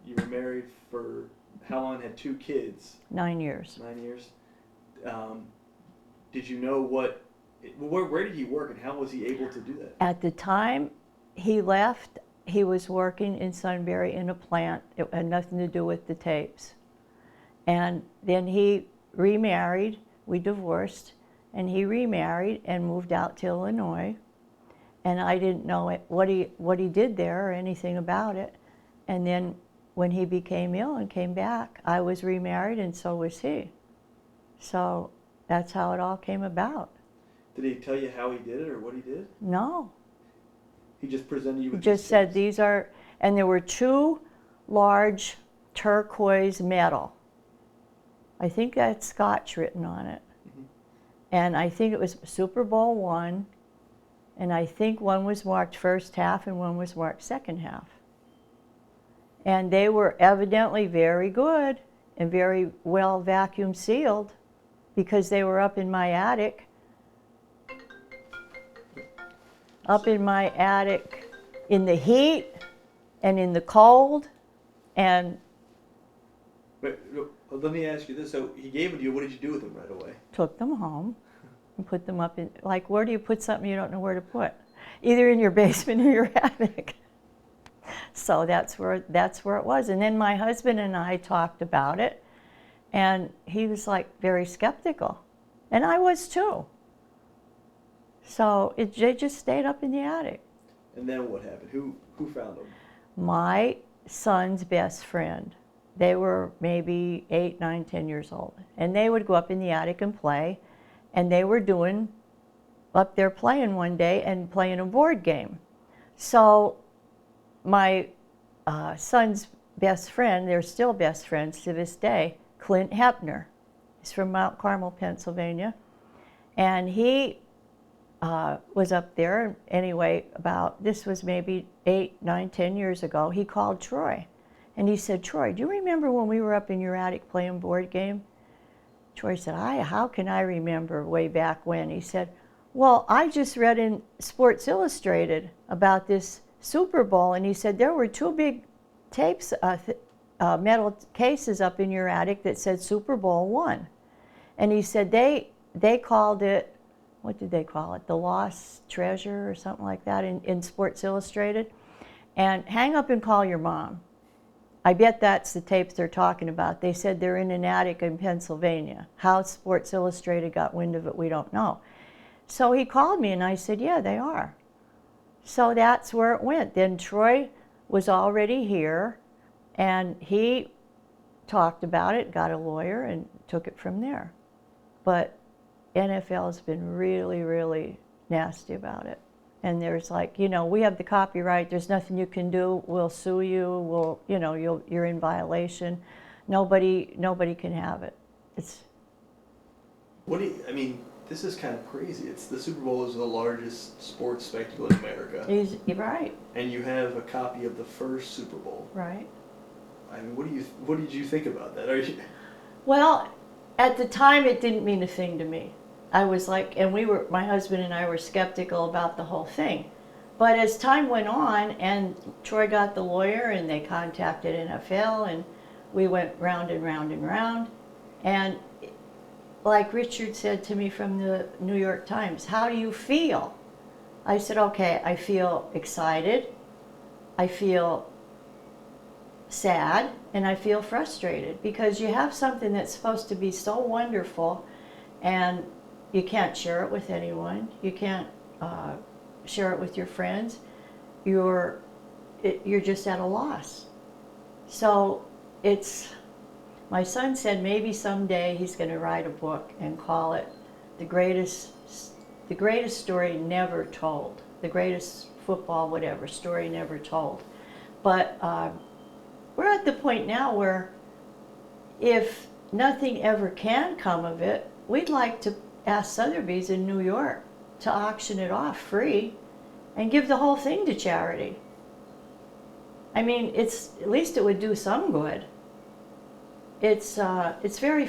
you were married for how long? Had 2 kids. 9 years. 9 years. Did you know where did he work and how was he able to do that? At the time he left, he was working in Sunbury in a plant. It had nothing to do with the tapes. And then he remarried. We divorced, and he remarried and moved out to Illinois. And I didn't know what he did there or anything about it. And then when he became ill and came back, I was remarried, and so was he. So that's how it all came about. Did he tell you how he did it or what he did? No. He just presented you with He just said these are, and there were 2 large turquoise metal. I think that's Scotch written on it. Mm-hmm. And I think it was Super Bowl I, and I think one was marked first half and one was marked second half. And they were evidently very good and very well vacuum sealed because they were up in my attic. Up in my attic in the heat and in the cold. And but let me ask you this. So he gave them to you. What did you do with them right away? Took them home and put them up in, like, where do you put something you don't know where to put? Either in your basement or your attic. So that's where it was. And then my husband and I talked about it, and he was like very skeptical. And I was too. So they just stayed up in the attic. And then what happened? Who found them? My son's best friend. They were maybe 8, 9, 10 years old. And they would go up in the attic and play. And they were up there playing one day and playing a board game. So my son's best friend, they're still best friends to this day, Clint Hepner. He's from Mount Carmel, Pennsylvania. And he was up there. Anyway, this was maybe 8, 9, 10 years ago. He called Troy. And he said, Troy, do you remember when we were up in your attic playing board game? Troy said, how can I remember way back when? He said, well, I just read in Sports Illustrated about this Super Bowl, and he said there were 2 big tapes, metal cases up in your attic that said Super Bowl I. And he said they called it, what did they call it? The Lost Treasure or something like that in Sports Illustrated. And hang up and call your mom. I bet that's the tapes they're talking about. They said they're in an attic in Pennsylvania. How Sports Illustrated got wind of it, we don't know. So he called me and I said, yeah, they are. So that's where it went. Then Troy was already here and he talked about it, got a lawyer, and took it from there. But NFL's been really, really nasty about it. And there's like, we have the copyright, there's nothing you can do, we'll sue you, you're in violation. Nobody can have it. This is kind of crazy. The Super Bowl is the largest sports spectacle in America. You're right. And you have a copy of the first Super Bowl. Right. I mean, what did you think about that? Well, at the time it didn't mean a thing to me. I was like, my husband and I were skeptical about the whole thing. But as time went on and Troy got the lawyer and they contacted NFL and we went round and round and round. And like Richard said to me from the New York Times, how do you feel? I said, okay, I feel excited, I feel sad, and I feel frustrated because you have something that's supposed to be so wonderful and you can't share it with anyone. You can't share it with your friends. You're just at a loss. So my son said maybe someday he's going to write a book and call it the greatest story never told, the greatest football whatever story never told. But we're at the point now where if nothing ever can come of it, we'd like to ask Sotheby's in New York to auction it off free and give the whole thing to charity. I mean, at least it would do some good. It's very